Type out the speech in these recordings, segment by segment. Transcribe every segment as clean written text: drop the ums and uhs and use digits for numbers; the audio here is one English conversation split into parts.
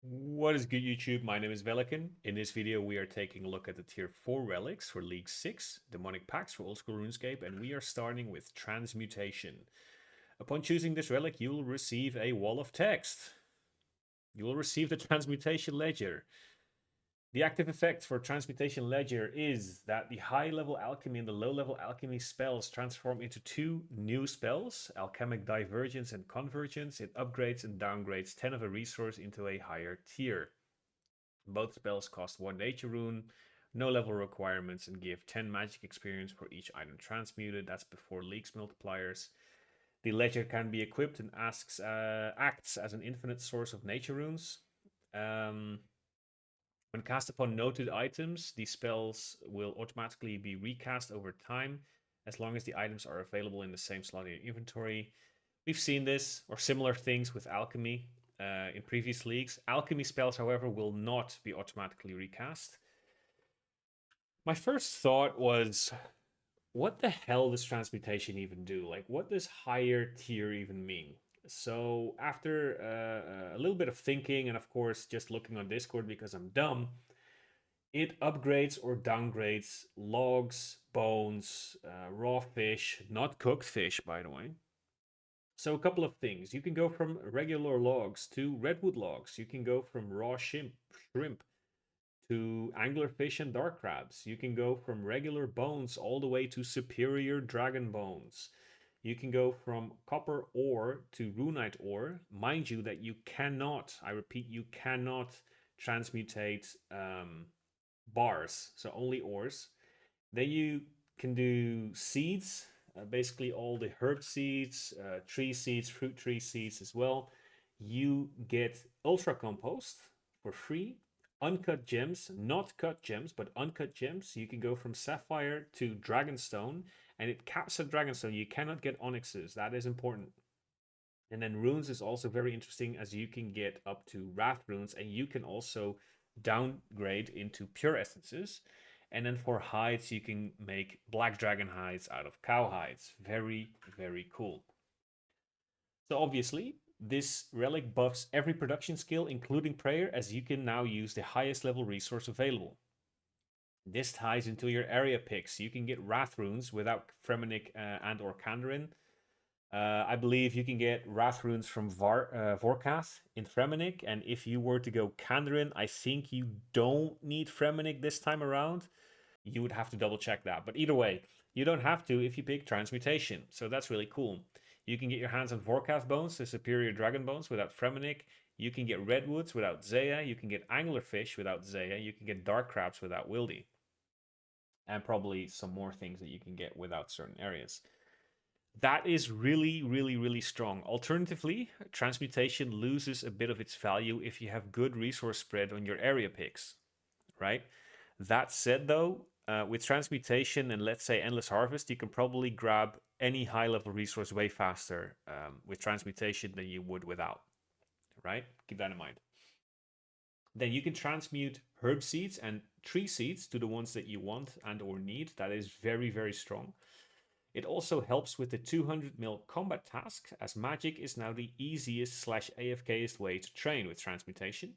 What is good, YouTube? My name is Velikan. In this video, we are taking a look at the tier 4 relics for League 6, Demonic Pacts for Oldschool Runescape, and we are starting with Transmutation. Upon choosing this relic, you will receive a wall of text. You will receive the Transmutation Ledger. The active effect for Transmutation Ledger is that the high level alchemy and the low level alchemy spells transform into two new spells, Alchemic Divergence and Convergence. It upgrades and downgrades 10 of a resource into a higher tier. Both spells cost 1 nature rune, no level requirements, and give 10 magic experience for each item transmuted. That's before leaks multipliers. The ledger can be equipped and acts as an infinite source of nature runes. Um, when cast upon noted items, these spells will automatically be recast over time as long as the items are available in the same slot in your inventory. We've seen this or similar things with alchemy in previous leagues. Alchemy spells, however, will not be automatically recast. My first thought was, what the hell does transmutation even do? Like, what does higher tier even mean? So, after a little bit of thinking, and of course, just looking on Discord because I'm dumb, it upgrades or downgrades logs, bones, raw fish, not cooked fish, by the way. So, a couple of things. You can go from regular logs to redwood logs. You can go from raw shrimp to anglerfish and dark crabs. You can go from regular bones all the way to superior dragon bones. You can go from copper ore to runite ore. Mind you, that you cannot, I repeat, you cannot transmutate bars, so only ores. Then you can do seeds, basically all the herb seeds, tree seeds, fruit tree seeds as well. You get ultra compost for free. Uncut gems, not cut gems, but uncut gems. You can go from sapphire to dragonstone, and it caps at dragonstone. You cannot get onyxes. That is important. And then runes is also very interesting as you can get up to wrath runes, and you can also downgrade into pure essences. And then for hides, you can make black dragon hides out of cow hides. Very, very cool. So obviously, this relic buffs every production skill, including prayer, as you can now use the highest level resource available. This ties into your area picks. You can get wrath runes without Fremenic and or Kandarin. I believe you can get wrath runes from Vorkath in Fremenic, and if you were to go Kandarin, I think you don't need Fremenic this time around. You would have to double check that. But either way, you don't have to if you pick Transmutation. So that's really cool. You can get your hands on Vorkath bones, the superior dragon bones, without Fremenic. You can get redwoods without Zaya. You can get anglerfish without Zaya. You can get dark crabs without Wildy. And probably some more things that you can get without certain areas. That is really, really, really strong. Alternatively, Transmutation loses a bit of its value if you have good resource spread on your area picks, right? That said, though, with Transmutation and let's say Endless Harvest, you can probably grab any high level resource way faster with Transmutation than you would without, right? Keep that in mind. Then you can transmute herb seeds and tree seeds to the ones that you want and or need. That is very, very strong. It also helps with the 200 mil combat task, as magic is now the easiest slash AFKest way to train with Transmutation.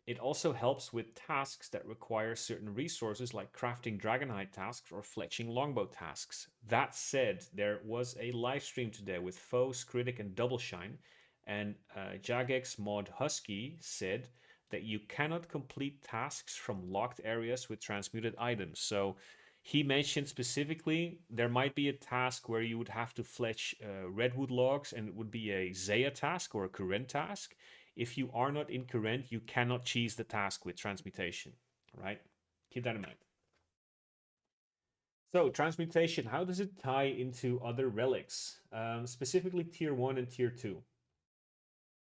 It also helps with tasks that require certain resources like crafting dragonhide tasks or fletching longbow tasks. That said, there was a live stream today with Foes, Critic, and Doubleshine, and Jagex mod Husky said that you cannot complete tasks from locked areas with transmuted items. So he mentioned specifically there might be a task where you would have to fletch redwood logs, and it would be a Zaya task or a Karen task. If you are not in current, you cannot cheese the task with transmutation, right? Keep that in mind. So, transmutation, how does it tie into other relics, specifically tier 1 and tier 2?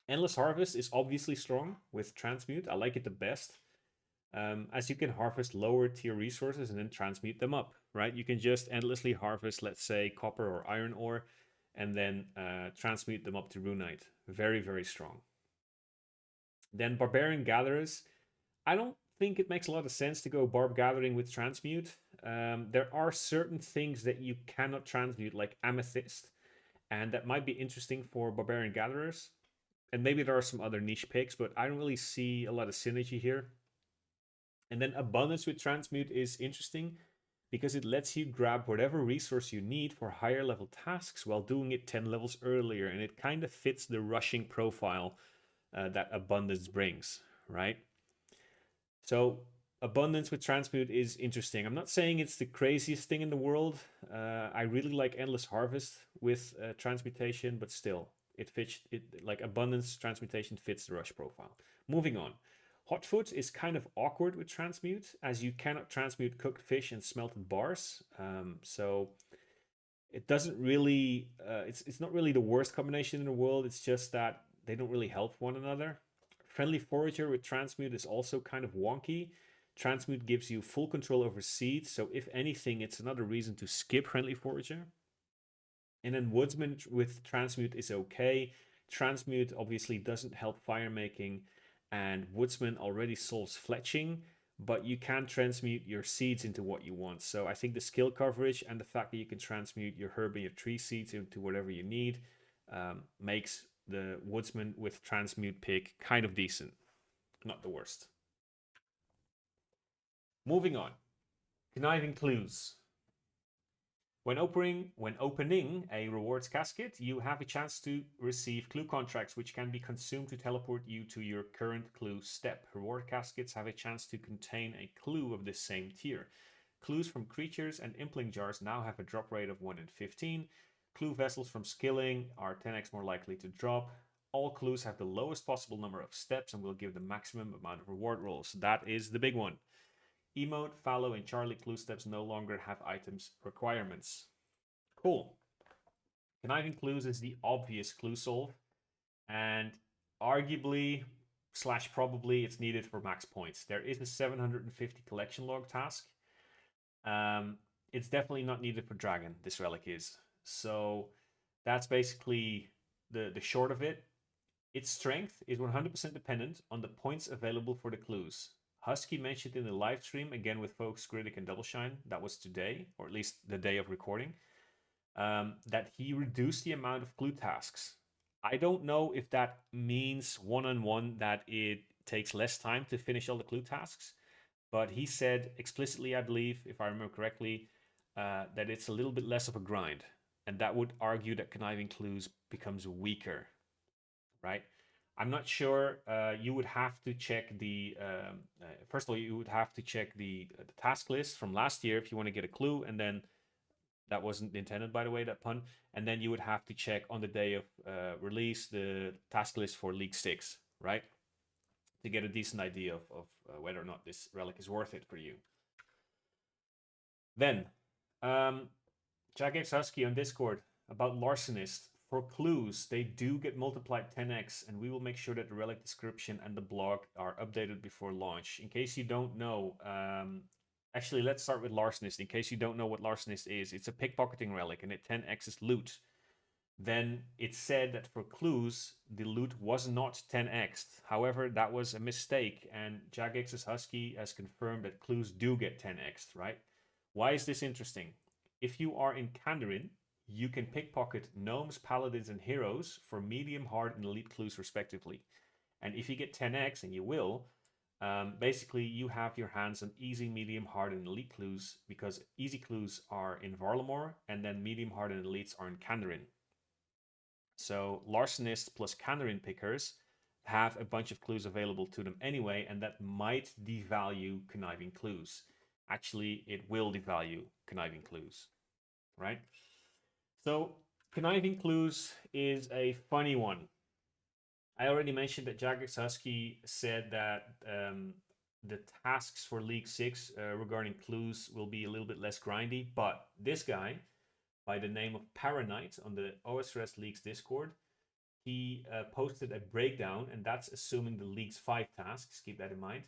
Endless Harvest is obviously strong with transmute. I like it the best. As you can harvest lower tier resources and then transmute them up, right? You can just endlessly harvest, let's say, copper or iron ore, and then transmute them up to runite. Very, very strong. Then Barbarian Gatherers. I don't think it makes a lot of sense to go Barb Gathering with Transmute. There are certain things that you cannot transmute, like Amethyst, and that might be interesting for Barbarian Gatherers. And maybe there are some other niche picks, but I don't really see a lot of synergy here. And then Abundance with Transmute is interesting because it lets you grab whatever resource you need for higher level tasks while doing it 10 levels earlier. And it kind of fits the rushing profile that Abundance brings, right? So Abundance with Transmute is interesting. I'm not saying it's the craziest thing in the world. I really like Endless Harvest with Transmutation, but still, it fits. It like Abundance Transmutation fits the rush profile. Moving on. Hotfoot is kind of awkward with transmute, as you cannot transmute cooked fish and smelted bars. So it doesn't really. It's not really the worst combination in the world. It's just that they don't really help one another. Friendly Forager with Transmute is also kind of wonky. Transmute gives you full control over seeds, so if anything, it's another reason to skip Friendly Forager. And then Woodsman with Transmute is okay. Transmute obviously doesn't help fire making, and Woodsman already solves fletching, but you can transmute your seeds into what you want. So I think the skill coverage and the fact that you can transmute your herb and your tree seeds into whatever you need makes the Woodsman with Transmute pick kind of decent. Not the worst. Moving on. Conniving Clues. When opening a rewards casket, you have a chance to receive clue contracts, which can be consumed to teleport you to your current clue step. Reward caskets have a chance to contain a clue of the same tier. Clues from creatures and impling jars now have a drop rate of 1 in 15. Clue vessels from skilling are 10x more likely to drop. All clues have the lowest possible number of steps and will give the maximum amount of reward rolls. That is the big one. Emote, Fallow, and Charlie clue steps no longer have items requirements. Cool. Conniving Clues is the obvious clue solve, and arguably slash probably it's needed for max points. There is a 750 collection log task. It's definitely not needed for Dragon, this relic is. So that's basically the short of it. Its strength is 100% dependent on the points available for the clues. Husky mentioned in the live stream, again with Focus Critic and Double Shine, that was today, or at least the day of recording, that he reduced the amount of clue tasks. I don't know if that means one-on-one that it takes less time to finish all the clue tasks, but he said explicitly, I believe, if I remember correctly, that it's a little bit less of a grind. And that would argue that Conniving Clues becomes weaker, right? I'm not sure. You would have to check the first of all, you would have to check the task list from last year if you want to get a clue, and then that wasn't intended, by the way, that pun. And then you would have to check on the day of release the task list for League 6, right? To get a decent idea of whether or not this relic is worth it for you. Then, Jagex Husky on Discord about Larcenist. For clues, they do get multiplied 10x, and we will make sure that the relic description and the blog are updated before launch. In case you don't know, actually, let's start with Larcenist. In case you don't know what Larcenist is, it's a pickpocketing relic, and it 10x's loot. Then it's said that for clues, the loot was not 10x'd. However, that was a mistake, and Jagex's Husky has confirmed that clues do get 10x'd, right? Why is this interesting? If you are in Kandarin, you can pickpocket gnomes, paladins, and heroes for medium, hard, and elite clues respectively. And if you get 10x, and you will, basically you have your hands on easy, medium, hard, and elite clues, because easy clues are in Varlamore, and then medium, hard, and elites are in Kandarin. So Larcenist plus Kandarin pickers have a bunch of clues available to them anyway, and that might devalue Conniving Clues. Actually, it will devalue Conniving Clues, right? So Conniving Clues is a funny one. I already mentioned that Jagex Husky said that the tasks for League 6 regarding clues will be a little bit less grindy, but this guy, by the name of Paranite on the OSRS Leagues Discord, he posted a breakdown, and that's assuming the League's 5 tasks, keep that in mind.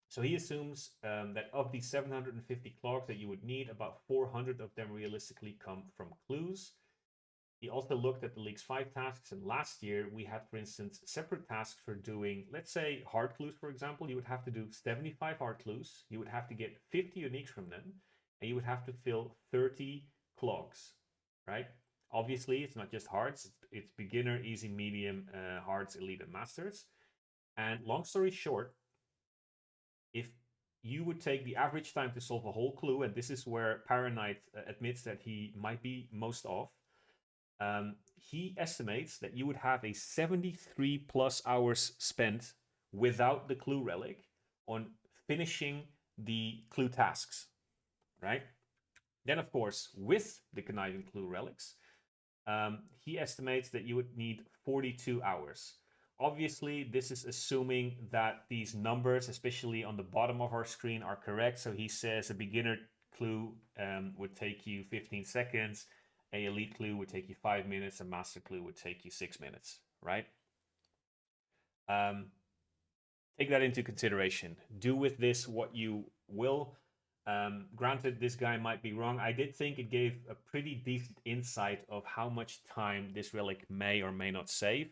So he assumes that of the 750 clogs that you would need, about 400 of them realistically come from clues. He also looked at the League's 5 tasks, and last year we had, for instance, separate tasks for doing, let's say, hard clues, for example. You would have to do 75 hard clues, you would have to get 50 uniques from them, and you would have to fill 30 clogs, right? Obviously, it's not just hards, it's beginner, easy, medium, hards, elite, and masters. And long story short, if you would take the average time to solve a whole clue, and this is where Paranoid admits that he might be most off, he estimates that you would have a 73 plus hours spent without the clue relic on finishing the clue tasks, right? Then, of course, with the Conniving Clue relics, he estimates that you would need 42 hours. Obviously, this is assuming that these numbers, especially on the bottom of our screen, are correct. So he says a beginner clue would take you 15 seconds, a elite clue would take you 5 minutes, a master clue would take you 6 minutes, right? Take that into consideration. Do with this what you will. Granted, this guy might be wrong. I did think it gave a pretty decent insight of how much time this relic may or may not save.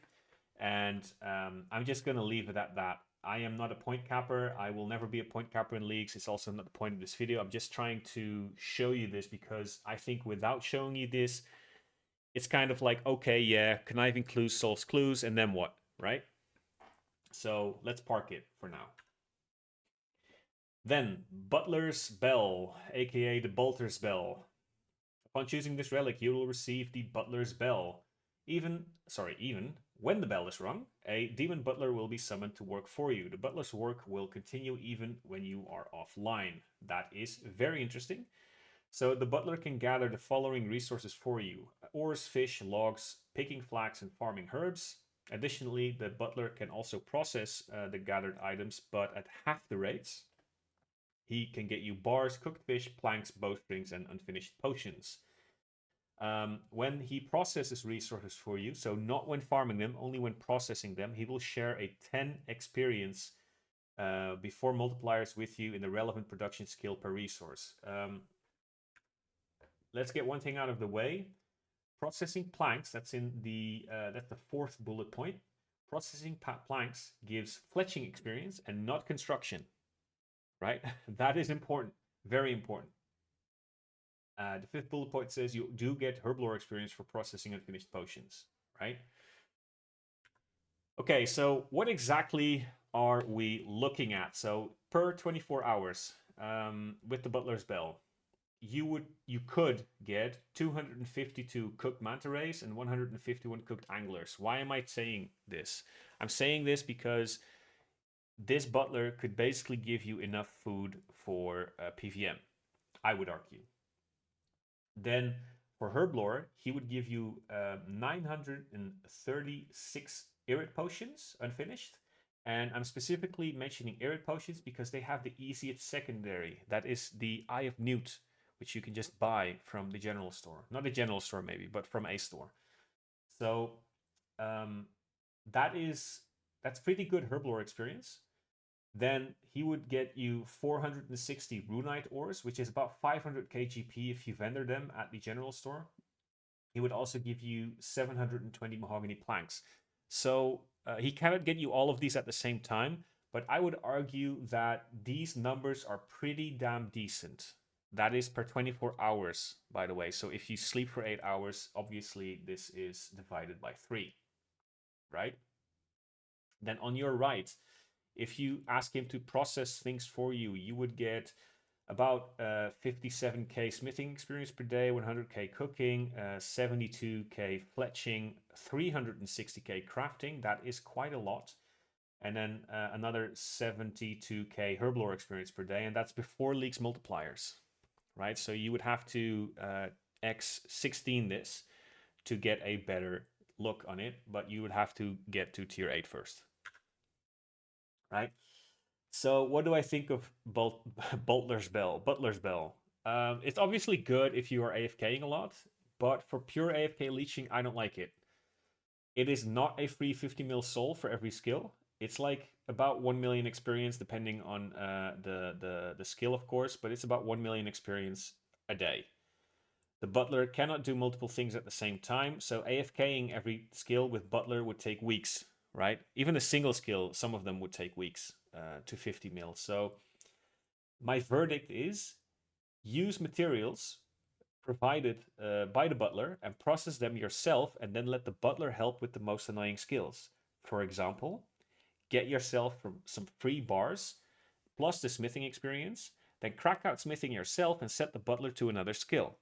And I'm just going to leave it at that. I am not a point capper. I will never be a point capper in leagues. It's also not the point of this video. I'm just trying to show you this because I think without showing you this, it's kind of like, okay, yeah, Conniving Clues solves clues, and then what, right? So let's park it for now. Then, Butler's Bell, aka the Bolter's Bell. Upon choosing this relic, you will receive the Butler's Bell. Even when the bell is rung, a demon butler will be summoned to work for you. The butler's work will continue even when you are offline. That is very interesting. So the butler can gather the following resources for you: ores, fish, logs, picking flax, and farming herbs. Additionally, the butler can also process the gathered items, but at half the rates. He can get you bars, cooked fish, planks, bowstrings, and unfinished potions. When he processes resources for you, so not when farming them, only when processing them, he will share a 10 experience before multipliers with you in the relevant production skill per resource. Let's get one thing out of the way. Processing planks, that's the fourth bullet point. Processing planks gives fletching experience and not construction, right? That is important, very important. The fifth bullet point says you do get herblore experience for processing unfinished potions, right? Okay, so what exactly are we looking at? So per 24 hours, with the Butler's Bell, you could get 252 cooked manta rays and 151 cooked anglers. Why am I saying this? I'm saying this because this butler could basically give you enough food for PVM, I would argue. Then for Herblore, he would give you 936 Irid potions unfinished. And I'm specifically mentioning Irid potions because they have the easiest secondary. That is the Eye of Newt, which you can just buy from the general store. Not the general store, maybe, but from a store. So that's pretty good Herblore experience. Then he would get you 460 Runite ores, which is about 500 KGP if you vendor them at the general store. He would also give you 720 mahogany planks. So he cannot get you all of these at the same time, but I would argue that these numbers are pretty damn decent. That is per 24 hours, by the way. So if you sleep for 8 hours, obviously this is divided by 3, right? Then on your right, if you ask him to process things for you, you would get about 57k smithing experience per day, 100k cooking, 72k fletching, 360k crafting. That is quite a lot. And then another 72k herblore experience per day, and that's before leaks multipliers, right? So you would have to x16 this to get a better look on it, but you would have to get to tier 8 first, right? So what do I think of Butler's Bell? It's obviously good if you are AFKing a lot, but for pure AFK leeching, I don't like it. It is not a free 50 mil soul for every skill. It's like about 1 million experience, depending on the skill, of course, but it's about 1 million experience a day. The Butler cannot do multiple things at the same time, so AFKing every skill with Butler would take weeks, right? Even a single skill, some of them would take weeks to 50 mil. So my verdict is use materials provided by the butler and process them yourself, and then let the butler help with the most annoying skills. For example, get yourself from some free bars plus the smithing experience, then crack out smithing yourself and set the butler to another skill.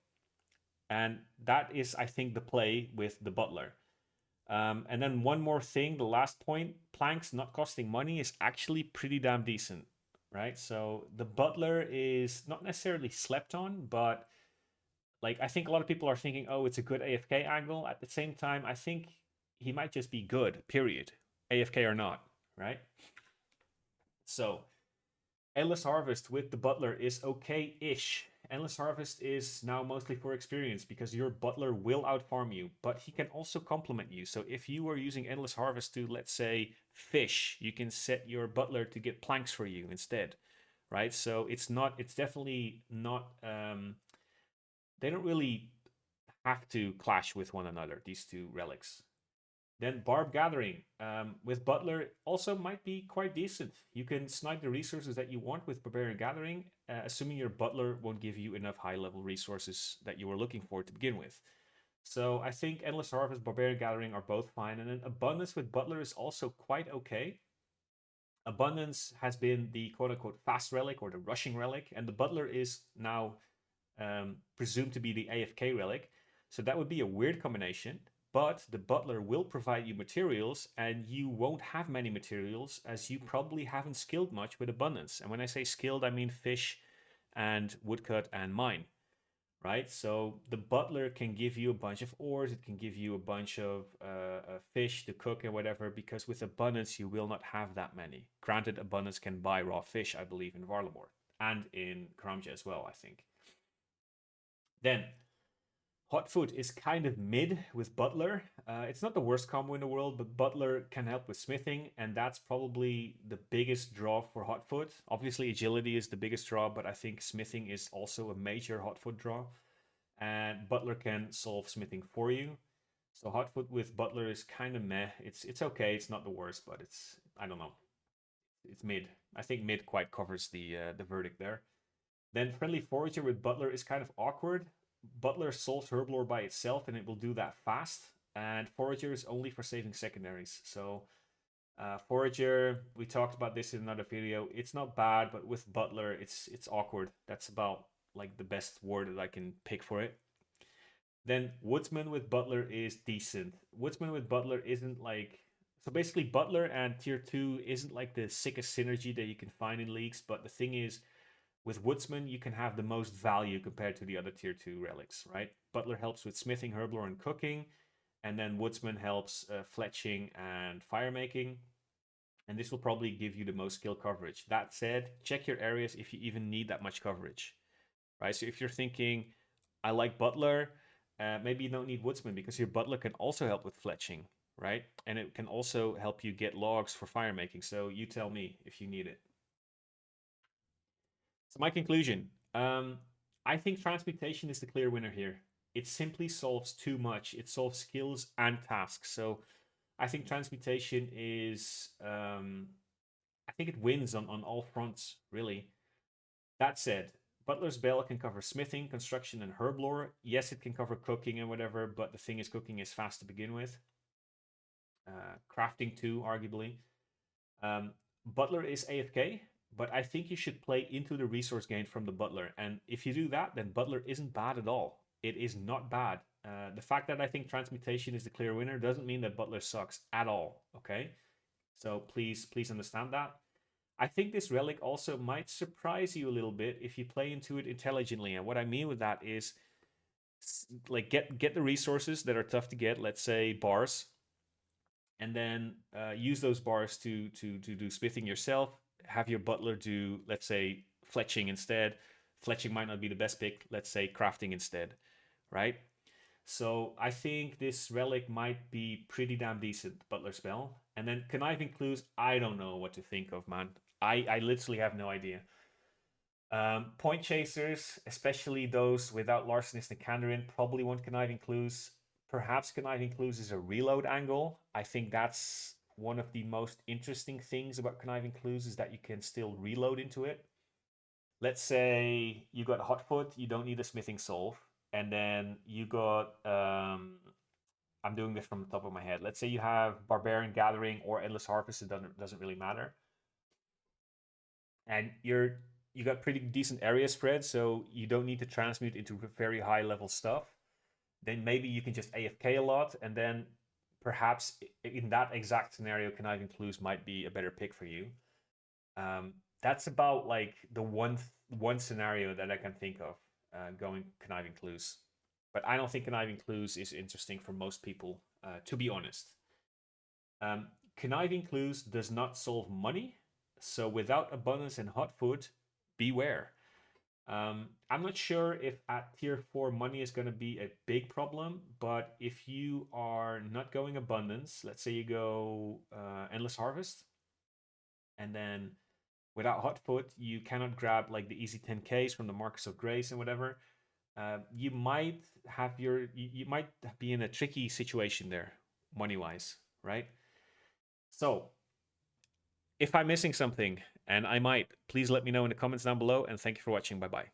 And that is, I think, the play with the butler. And then one more thing, the last point, planks not costing money is actually pretty damn decent, right? So the butler is not necessarily slept on, but like I think a lot of people are thinking, oh, it's a good AFK angle. At the same time, I think he might just be good, period. AFK or not, right? So Endless Harvest with the Butler is okay-ish. Endless Harvest is now mostly for experience because your Butler will outfarm you, but he can also complement you. So if you are using Endless Harvest to, let's say, fish, you can set your Butler to get planks for you instead, right? So it's definitely not, they don't really have to clash with one another, these two relics. Then Barb Gathering with Butler also might be quite decent. You can snipe the resources that you want with Barbarian Gathering, assuming your Butler won't give you enough high level resources that you were looking for to begin with. So I think Endless Harvest, Barbarian Gathering are both fine. And then Abundance with Butler is also quite okay. Abundance has been the quote unquote fast relic or the rushing relic, and the Butler is now presumed to be the AFK relic. So that would be a weird combination. But the butler will provide you materials, and you won't have many materials as you probably haven't skilled much with abundance. And when I say skilled, I mean fish and woodcut and mine, right? So the butler can give you a bunch of ores, it can give you a bunch of fish to cook and whatever, because with abundance, you will not have that many. Granted, abundance can buy raw fish, I believe, in Varlamore and in Karamja as well, I think. Then Hotfoot is kind of mid with Butler. It's not the worst combo in the world, but Butler can help with smithing, and that's probably the biggest draw for Hotfoot. Obviously, agility is the biggest draw, but I think smithing is also a major Hotfoot draw. And Butler can solve smithing for you. So Hotfoot with Butler is kind of meh. It's okay. It's not the worst, but it's I don't know. It's mid. I think mid quite covers the verdict there. Then Friendly Forager with Butler is kind of awkward. Butler solves Herblore by itself and it will do that fast. And Forager is only for saving secondaries. So Forager, we talked about this in another video. It's not bad, but with Butler, it's awkward. That's about like the best word that I can pick for it. Then Woodsman with Butler is decent. Woodsman with Butler isn't like so basically Butler and tier 2 isn't like the sickest synergy that you can find in leagues, but the thing is with Woodsman, you can have the most value compared to the other tier 2 relics, right? Butler helps with smithing, herblore, and cooking, and then Woodsman helps fletching and fire making. And this will probably give you the most skill coverage. That said, check your areas if you even need that much coverage, right? So if you're thinking, I like Butler, maybe you don't need Woodsman because your Butler can also help with fletching, right? And it can also help you get logs for fire making. So you tell me if you need it. So my conclusion, I think Transmutation is the clear winner here. It simply solves too much. It solves skills and tasks. So I think Transmutation is, I think it wins on all fronts, really. That said, Butler's Bell can cover smithing, construction, and herblore. Yes, it can cover cooking and whatever, but the thing is, cooking is fast to begin with. Crafting too, arguably. Butler is AFK, but I think you should play into the resource gain from the Butler. And if you do that, then Butler isn't bad at all. It is not bad. The fact that I think Transmutation is the clear winner doesn't mean that Butler sucks at all. Okay, so please understand that. I think this relic also might surprise you a little bit if you play into it intelligently. And what I mean with that is, like, get the resources that are tough to get. Let's say bars, and then use those bars to do smithing yourself. Have your butler do, let's say, fletching instead. Fletching might not be the best pick. Let's say crafting instead, right? So I think this relic might be pretty damn decent, Butler spell. And then Conniving Clues, I don't know what to think of, man. I literally have no idea. Point chasers, especially those without Larcenist and Kandarin, probably want Conniving Clues. Perhaps Conniving Clues is a reload angle. I think that's one of the most interesting things about Conniving Clues is that you can still reload into it. Let's say you got Hotfoot, you don't need a smithing solve. and then you got I'm doing this from the top of my head. Let's say you have Barbarian Gathering or Endless Harvest. It doesn't really matter, and you got pretty decent area spread, so you don't need to transmute into very high level stuff. Then maybe you can just AFK a lot, and then perhaps in that exact scenario, Conniving Clues might be a better pick for you. That's about like the one scenario that I can think of going Conniving Clues. But I don't think Conniving Clues is interesting for most people, to be honest. Um, Conniving Clues does not solve money, so without abundance and hot food, beware. I'm not sure if at tier 4 money is going to be a big problem, but if you are not going abundance, let's say you go Endless Harvest, and then without hot foot, you cannot grab like the easy 10Ks from the Marcus of Grace and whatever. You might have you might be in a tricky situation there, money wise, right? So if I'm missing something, and I might, please let me know in the comments down below. And thank you for watching. Bye bye.